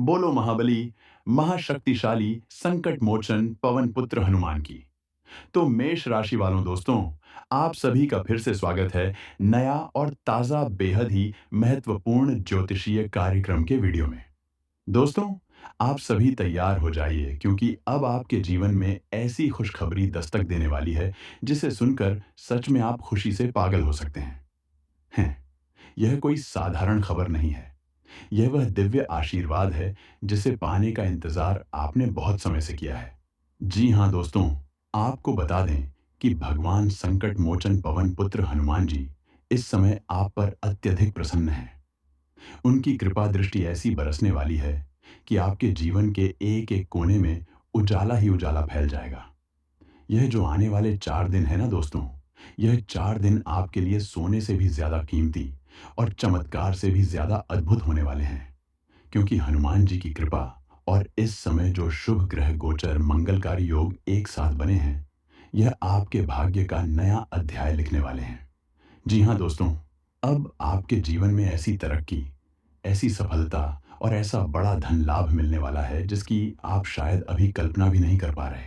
बोलो महाबली, महाशक्तिशाली, संकट मोचन, पवन पुत्र हनुमान की। तो मेष राशि वालों दोस्तों, आप सभी का फिर से स्वागत है नया और ताज़ा बेहद ही महत्वपूर्ण ज्योतिषीय कार्यक्रम के वीडियो में। दोस्तों, आप सभी तैयार हो जाइए क्योंकि अब आपके जीवन में ऐसी खुशखबरी दस्तक देने वाली है, जिसे सुनकर सच में आप खुशी से पागल हो सकते हैं। हैं, यह कोई साधारण खबर नहीं है। यह वह दिव्य आशीर्वाद है जिसे पाने का इंतजार आपने बहुत समय से किया है। जी हाँ दोस्तों, आपको बता दें कि भगवान संकट मोचन पवन पुत्र हनुमान जी इस समय आप पर अत्यधिक प्रसन्न हैं। उनकी कृपा दृष्टि ऐसी बरसने वाली है कि आपके जीवन के एक एक कोने में उजाला ही उजाला फैल जाएगा। यह जो आने वाले 4 दिन है ना दोस्तों, यह 4 दिन आपके लिए सोने से भी ज्यादा कीमती और चमत्कार से भी ज्यादा अद्भुत होने वाले हैं। क्योंकि हनुमान जी की कृपा और इस समय जो शुभ ग्रह गोचर मंगलकारी योग एक साथ बने हैं, यह आपके भाग्य का नया अध्याय लिखने वाले हैं। जी हाँ दोस्तों, अब आपके जीवन में ऐसी तरक्की, ऐसी सफलता और ऐसा बड़ा धन लाभ मिलने वाला है जिसकी आप शायद अभी कल्पना भी नहीं कर पा रहे।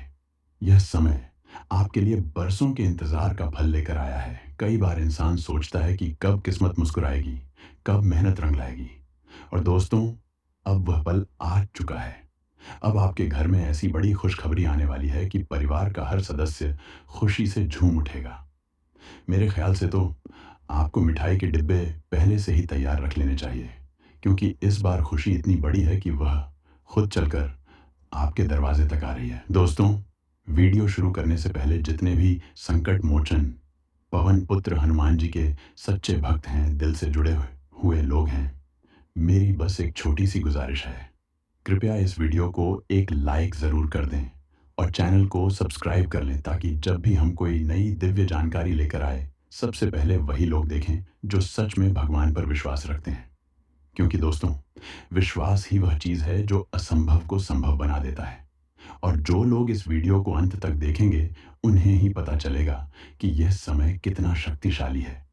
यह समय आपके लिए बरसों के इंतजार का फल लेकर आया है। कई बार इंसान सोचता है कि कब किस्मत मुस्कुराएगी, कब मेहनत रंग लाएगी। और दोस्तों, अब वह पल आ चुका है। अब आपके घर में ऐसी बड़ी खुशखबरी आने वाली है कि परिवार का हर सदस्य खुशी से झूम उठेगा। मेरे ख्याल से तो आपको मिठाई के डिब्बे पहले से ही तैयार रख लेने चाहिए, क्योंकि इस बार खुशी इतनी बड़ी है कि वह खुद चलकर आपके दरवाजे तक आ रही है। दोस्तों, वीडियो शुरू करने से पहले जितने भी संकट मोचन पवन पुत्र हनुमान जी के सच्चे भक्त हैं, दिल से जुड़े हुए लोग हैं, मेरी बस एक छोटी सी गुजारिश है। कृपया इस वीडियो को एक लाइक ज़रूर कर दें और चैनल को सब्सक्राइब कर लें, ताकि जब भी हम कोई नई दिव्य जानकारी लेकर आए, सबसे पहले वही लोग देखें जो सच में भगवान पर विश्वास रखते हैं। क्योंकि दोस्तों, विश्वास ही वह चीज़ है जो असंभव को संभव बना देता है। और जो लोग इस वीडियो को अंत तक देखेंगे, उन्हें ही पता चलेगा कि यह समय कितना शक्तिशाली है।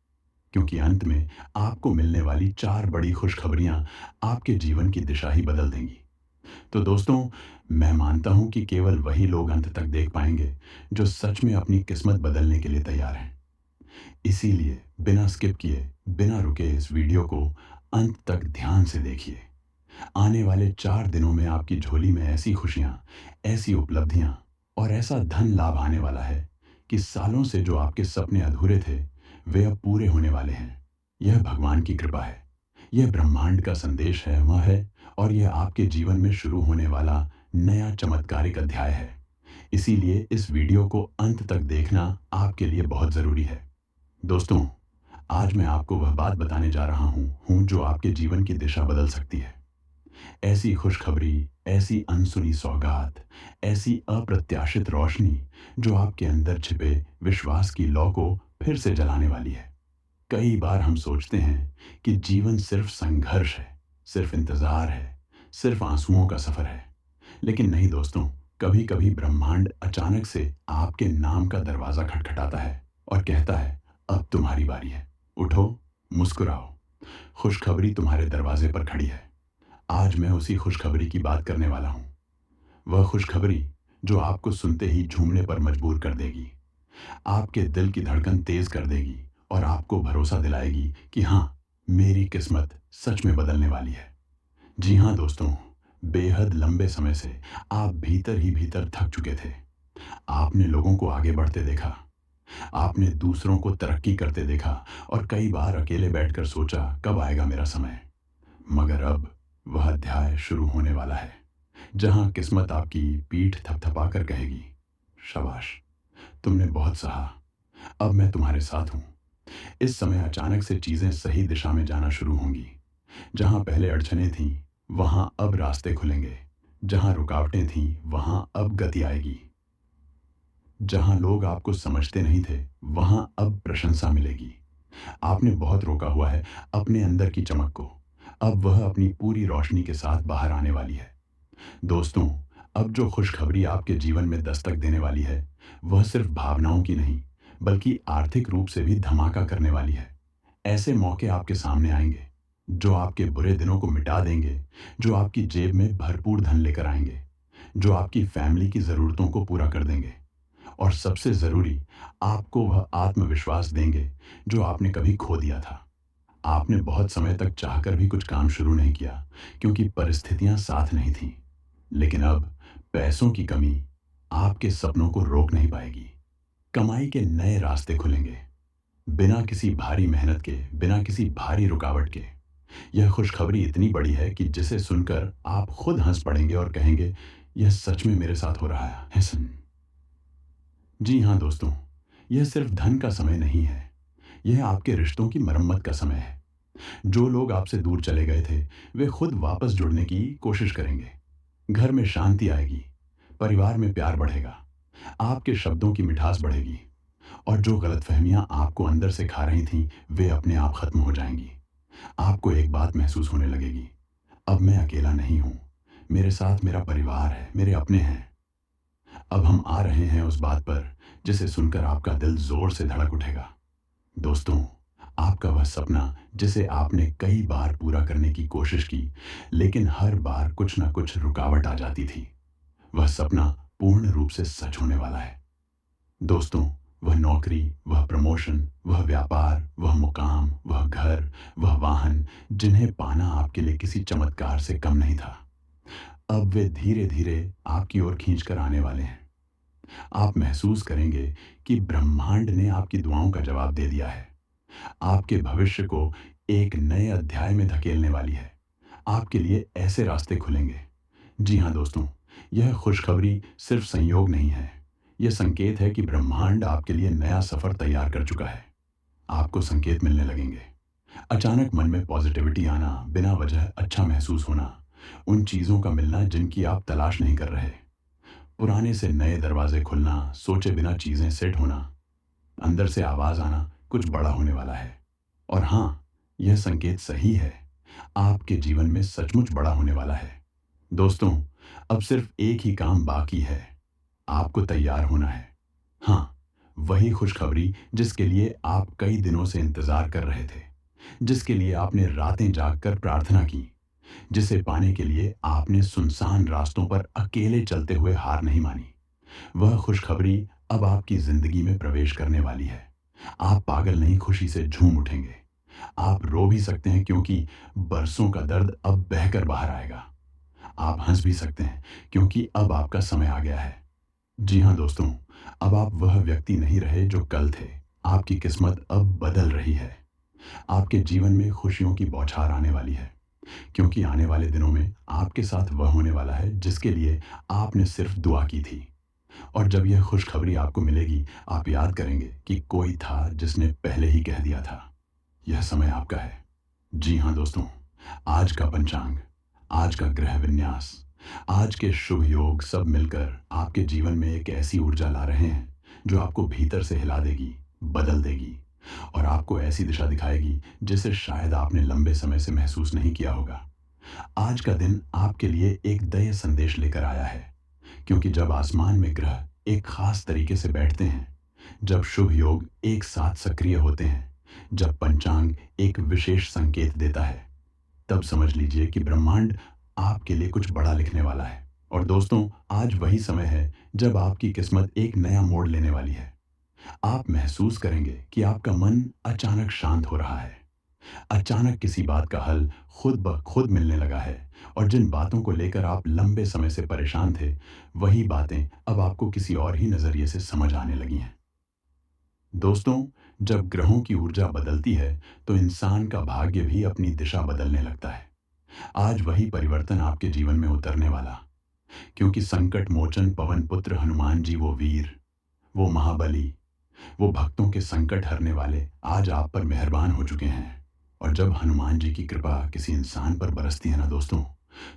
क्योंकि अंत में आपको मिलने वाली 4 बड़ी खुशखबरियां आपके जीवन की दिशा ही बदल देंगी। तो दोस्तों, मैं मानता हूं कि केवल वही लोग अंत तक देख पाएंगे जो सच में अपनी किस्मत बदलने के लिए तैयार हैं। इसीलिए बिना स्किप किए, बिना रुके इस वीडियो को अंत तक ध्यान से देखिए। आने वाले 4 दिनों में आपकी झोली में ऐसी खुशियां, ऐसी उपलब्धियां और ऐसा धन लाभ आने वाला है कि सालों से जो आपके सपने अधूरे थे, वे अब पूरे होने वाले हैं। यह भगवान की कृपा है, यह ब्रह्मांड का संदेश है, वह है, और यह आपके जीवन में शुरू होने वाला नया चमत्कारिक अध्याय है। इसीलिए इस वीडियो को अंत तक देखना आपके लिए बहुत ज़रूरी है। दोस्तों, आज मैं आपको वह बात बताने जा रहा हूँ जो आपके जीवन की दिशा बदल सकती है। ऐसी खुशखबरी, ऐसी अनसुनी सौगात, ऐसी अप्रत्याशित रोशनी जो आपके अंदर छिपे विश्वास की लौ को फिर से जलाने वाली है। कई बार हम सोचते हैं कि जीवन सिर्फ संघर्ष है, सिर्फ इंतजार है, सिर्फ आंसुओं का सफर है। लेकिन नहीं दोस्तों, कभी कभी ब्रह्मांड अचानक से आपके नाम का दरवाजा खटखटाता है और कहता है, अब तुम्हारी बारी है। उठो, मुस्कुराओ, खुशखबरी तुम्हारे दरवाजे पर खड़ी है। आज मैं उसी खुशखबरी की बात करने वाला हूँ। वह खुशखबरी जो आपको सुनते ही झूमने पर मजबूर कर देगी, आपके दिल की धड़कन तेज कर देगी और आपको भरोसा दिलाएगी कि हाँ, मेरी किस्मत सच में बदलने वाली है। जी हाँ दोस्तों, बेहद लंबे समय से आप भीतर ही भीतर थक चुके थे। आपने लोगों को आगे बढ़ते देखा, आपने दूसरों को तरक्की करते देखा और कई बार अकेले बैठकर सोचा, कब आएगा मेरा समय। मगर अब वह अध्याय शुरू होने वाला है जहां किस्मत आपकी पीठ थपथपाकर कहेगी, शाबाश, तुमने बहुत सहा, अब मैं तुम्हारे साथ हूं। इस समय अचानक से चीजें सही दिशा में जाना शुरू होंगी। जहां पहले अड़चनें थीं, वहां अब रास्ते खुलेंगे। जहां रुकावटें थीं, वहां अब गति आएगी। जहां लोग आपको समझते नहीं थे, वहां अब प्रशंसा मिलेगी। आपने बहुत रोका हुआ है अपने अंदर की चमक को, अब वह अपनी पूरी रोशनी के साथ बाहर आने वाली है। दोस्तों, अब जो खुशखबरी आपके जीवन में दस्तक देने वाली है, वह सिर्फ भावनाओं की नहीं, बल्कि आर्थिक रूप से भी धमाका करने वाली है। ऐसे मौके आपके सामने आएंगे जो आपके बुरे दिनों को मिटा देंगे, जो आपकी जेब में भरपूर धन लेकर आएँगे, जो आपकी फैमिली की ज़रूरतों को पूरा कर देंगे और सबसे ज़रूरी, आपको वह आत्मविश्वास देंगे, जो आपने कभी खो दिया था। आपने बहुत समय तक चाहकर भी कुछ काम शुरू नहीं किया, क्योंकि परिस्थितियाँ साथ नहीं थीं। लेकिन अब पैसों की कमी आपके सपनों को रोक नहीं पाएगी। कमाई के नए रास्ते खुलेंगे, बिना किसी भारी मेहनत के, बिना किसी भारी रुकावट के। यह खुशखबरी इतनी बड़ी है कि जिसे सुनकर आप खुद हंस पड़ेंगे और कहेंगे, यह सच में मेरे साथ हो रहा है सन। जी हाँ दोस्तों, यह सिर्फ धन का समय नहीं है, यह आपके रिश्तों की मरम्मत का समय है। जो लोग आपसे दूर चले गए थे, वे खुद वापस जुड़ने की कोशिश करेंगे। घर में शांति आएगी, परिवार में प्यार बढ़ेगा, आपके शब्दों की मिठास बढ़ेगी और जो गलतफहमियां आपको अंदर से खा रही थीं, वे अपने आप खत्म हो जाएंगी। आपको एक बात महसूस होने लगेगी, अब मैं अकेला नहीं हूँ, मेरे साथ मेरा परिवार है, मेरे अपने हैं। अब हम आ रहे हैं उस बात पर जिसे सुनकर आपका दिल जोर से धड़क उठेगा। दोस्तों, आपका वह सपना जिसे आपने कई बार पूरा करने की कोशिश की, लेकिन हर बार कुछ ना कुछ रुकावट आ जाती थी, वह सपना पूर्ण रूप से सच होने वाला है। दोस्तों, वह नौकरी, वह प्रमोशन, वह व्यापार, वह मुकाम, वह घर, वह वाहन, जिन्हें पाना आपके लिए किसी चमत्कार से कम नहीं था, अब वे धीरे धीरे आपकी ओर खींच कर आने वाले हैं। आप महसूस करेंगे कि ब्रह्मांड ने आपकी दुआओं का जवाब दे दिया है। आपके भविष्य को एक नए अध्याय में धकेलने वाली है। आपके लिए ऐसे रास्ते खुलेंगे। जी हाँ दोस्तों, यह खुशखबरी सिर्फ संयोग नहीं है, यह संकेत है कि ब्रह्मांड आपके लिए नया सफर तैयार कर चुका है। आपको संकेत मिलने लगेंगे। अचानक मन में पॉजिटिविटी आना, बिना वजह अच्छा महसूस होना, उन चीज़ों का मिलना जिनकी आप तलाश नहीं कर रहे, पुराने से नए दरवाजे खुलना, सोचे बिना चीज़ें सेट होना, अंदर से आवाज़ आना, कुछ बड़ा होने वाला है। और हाँ, यह संकेत सही है, आपके जीवन में सचमुच बड़ा होने वाला है। दोस्तों, अब सिर्फ एक ही काम बाकी है, आपको तैयार होना है। हाँ, वही खुशखबरी जिसके लिए आप कई दिनों से इंतजार कर रहे थे, जिसके लिए आपने रातें जागकर प्रार्थना की, जिसे पाने के लिए आपने सुनसान रास्तों पर अकेले चलते हुए हार नहीं मानी। वह खुशखबरी अब आपकी जिंदगी में प्रवेश करने वाली है। आप पागल नहीं, खुशी से झूम उठेंगे। आप रो भी सकते हैं क्योंकि बरसों का दर्द अब बहकर बाहर आएगा। आप हंस भी सकते हैं क्योंकि अब आपका समय आ गया है। जी हाँ दोस्तों, अब आप वह व्यक्ति नहीं रहे जो कल थे। आपकी किस्मत अब बदल रही है। आपके जीवन में खुशियों की बौछार आने वाली है, क्योंकि आने वाले दिनों में आपके साथ वह होने वाला है जिसके लिए आपने सिर्फ दुआ की थी। और जब यह खुशखबरी आपको मिलेगी, आप याद करेंगे कि कोई था जिसने पहले ही कह दिया था, यह समय आपका है। जी हाँ दोस्तों, आज का पंचांग, आज का ग्रह विन्यास, आज के शुभ योग सब मिलकर आपके जीवन में एक ऐसी ऊर्जा ला रहे हैं जो आपको भीतर से हिला देगी, बदल देगी और आपको ऐसी दिशा दिखाएगी जिसे शायद आपने लंबे समय से महसूस नहीं किया होगा। आज का दिन आपके लिए एक दया संदेश लेकर आया है, क्योंकि जब आसमान में ग्रह एक खास तरीके से बैठते हैं, जब शुभ योग एक साथ सक्रिय होते हैं, जब पंचांग एक विशेष संकेत देता है, तब समझ लीजिए कि ब्रह्मांड आपके लिए कुछ बड़ा लिखने वाला है। और दोस्तों, आज वही समय है जब आपकी किस्मत एक नया मोड़ लेने वाली है। आप महसूस करेंगे कि आपका मन अचानक शांत हो रहा है। अचानक किसी बात का हल खुद ब खुद मिलने लगा है और जिन बातों को लेकर आप लंबे समय से परेशान थे, वही बातें अब आपको किसी और ही नजरिए से समझ आने लगी हैं। दोस्तों, जब ग्रहों की ऊर्जा बदलती है, तो इंसान का भाग्य भी अपनी दिशा बदलने लगता है। आज वही परिवर्तन आपके जीवन में उतरने वाला, क्योंकि संकट मोचन पवन पुत्र हनुमान जी, वो वीर, वो महाबली, वो भक्तों के संकट हरने वाले, आज आप पर मेहरबान हो चुके हैं। और जब हनुमान जी की कृपा किसी इंसान पर बरसती है ना दोस्तों,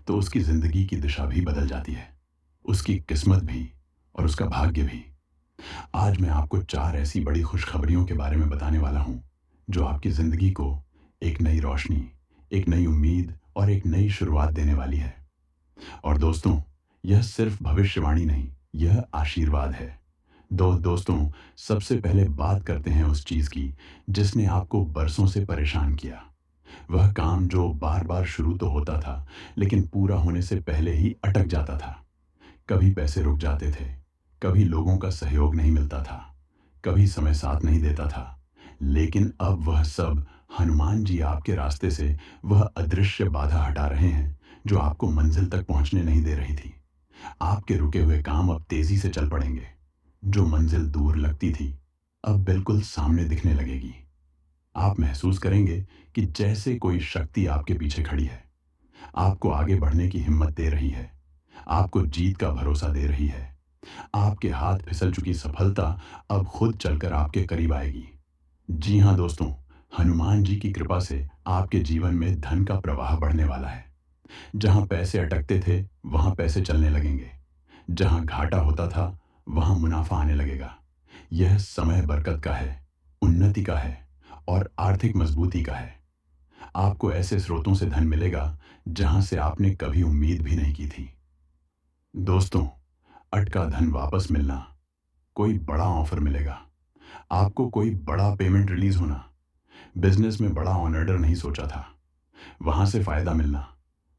तो उसकी जिंदगी की दिशा भी बदल जाती है, उसकी किस्मत भी और उसका भाग्य भी। आज मैं आपको चार ऐसी बड़ी खुशखबरियों के बारे में बताने वाला हूँ, जो आपकी जिंदगी को एक नई रोशनी, एक नई उम्मीद और एक नई शुरुआत देने वाली है। और दोस्तों, यह सिर्फ भविष्यवाणी नहीं, यह आशीर्वाद है। दोस्तों, सबसे पहले बात करते हैं उस चीज की जिसने आपको बरसों से परेशान किया, वह काम जो बार बार शुरू तो होता था, लेकिन पूरा होने से पहले ही अटक जाता था। कभी पैसे रुक जाते थे, कभी लोगों का सहयोग नहीं मिलता था, कभी समय साथ नहीं देता था। लेकिन अब वह सब हनुमान जी आपके रास्ते से वह अदृश्य बाधा हटा रहे हैं, जो आपको मंजिल तक पहुंचने नहीं दे रही थी। आपके रुके हुए काम अब तेजी से चल पड़ेंगे। जो मंजिल दूर लगती थी, अब बिल्कुल सामने दिखने लगेगी। आप महसूस करेंगे कि जैसे कोई शक्ति आपके पीछे खड़ी है, आपको आगे बढ़ने की हिम्मत दे रही है, आपको जीत का भरोसा दे रही है। आपके हाथ फिसल चुकी सफलता अब खुद चलकर आपके करीब आएगी। जी हाँ दोस्तों, हनुमान जी की कृपा से आपके जीवन में धन का प्रवाह बढ़ने वाला है। जहाँ पैसे अटकते थे, वहाँ पैसे चलने लगेंगे। जहाँ घाटा होता था, वहाँ मुनाफा आने लगेगा। यह समय बरकत का है, उन्नति का है और आर्थिक मजबूती का है। आपको ऐसे स्रोतों से धन मिलेगा, जहाँ से आपने कभी उम्मीद भी नहीं की थी। दोस्तों, अटका धन वापस मिलना, कोई बड़ा ऑफर मिलेगा, आपको कोई बड़ा पेमेंट रिलीज होना, बिजनेस में बड़ा ऑर्डर नहीं सोचा था, वहां से फायदा मिलना,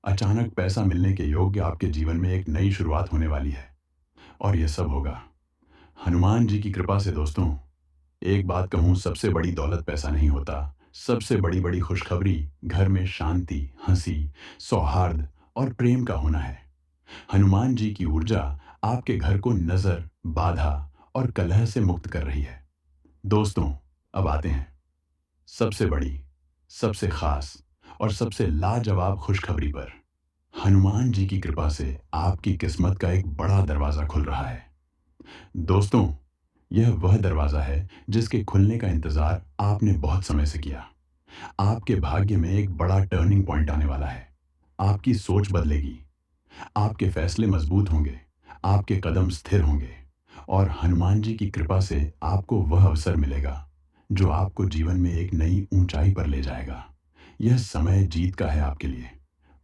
अचानक पैसा मिलने के योग्य आपके जीवन में एक नई शुरुआत होने वाली है। और यह सब होगा हनुमान जी की कृपा से। दोस्तों, एक बात कहूँ, सबसे बड़ी दौलत पैसा नहीं होता। सबसे बड़ी बड़ी खुशखबरी घर में शांति, हंसी, सौहार्द और प्रेम का होना है। हनुमान जी की ऊर्जा आपके घर को नजर, बाधा और कलह से मुक्त कर रही है। दोस्तों, अब आते हैं सबसे बड़ी, सबसे खास और सबसे लाजवाब खुशखबरी पर। हनुमान जी की कृपा से आपकी किस्मत का एक बड़ा दरवाजा खुल रहा है। दोस्तों, यह वह दरवाजा है जिसके खुलने का इंतजार आपने बहुत समय से किया। आपके भाग्य में एक बड़ा टर्निंग पॉइंट आने वाला है। आपकी सोच बदलेगी, आपके फैसले मजबूत होंगे, आपके कदम स्थिर होंगे और हनुमान जी की कृपा से आपको वह अवसर मिलेगा जो आपको जीवन में एक नई ऊंचाई पर ले जाएगा। यह समय जीत का है आपके लिए,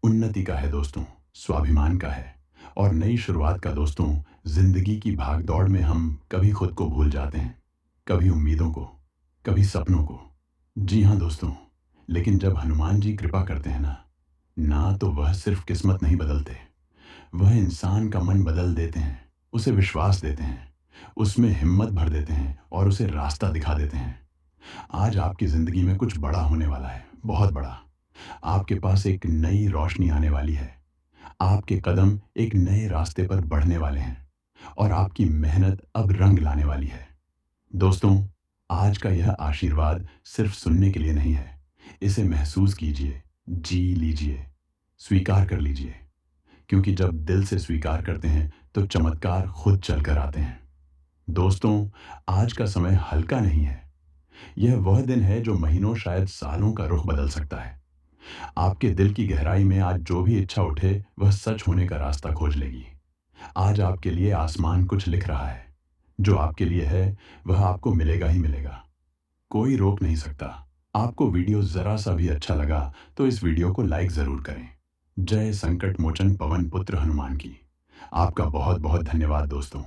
उन्नति का है दोस्तों, स्वाभिमान का है और नई शुरुआत का। दोस्तों, जिंदगी की भाग दौड़ में हम कभी खुद को भूल जाते हैं, कभी उम्मीदों को, कभी सपनों को। जी हाँ दोस्तों, लेकिन जब हनुमान जी कृपा करते हैं ना तो वह सिर्फ किस्मत नहीं बदलते, वह इंसान का मन बदल देते हैं, उसे विश्वास देते हैं, उसमें हिम्मत भर देते हैं और उसे रास्ता दिखा देते हैं। आज आपकी जिंदगी में कुछ बड़ा होने वाला है, बहुत बड़ा। आपके पास एक नई रोशनी आने वाली है। आपके कदम एक नए रास्ते पर बढ़ने वाले हैं और आपकी मेहनत अब रंग लाने वाली है। दोस्तों, आज का यह आशीर्वाद सिर्फ सुनने के लिए नहीं है, इसे महसूस कीजिए, जी लीजिए, स्वीकार कर लीजिए। क्योंकि जब दिल से स्वीकार करते हैं तो चमत्कार खुद चलकर आते हैं। दोस्तों, आज का समय हल्का नहीं है। यह वह दिन है जो महीनों, शायद सालों का रुख बदल सकता है। आपके दिल की गहराई में आज जो भी इच्छा उठे, वह सच होने का रास्ता खोज लेगी। आज आपके लिए आसमान कुछ लिख रहा है। जो आपके लिए है, वह आपको मिलेगा ही मिलेगा। कोई रोक नहीं सकता। आपको वीडियो जरा सा भी अच्छा लगा तो इस वीडियो को लाइक जरूर करें। जय संकट मोचन पवन पुत्र हनुमान की। आपका बहुत बहुत धन्यवाद दोस्तों।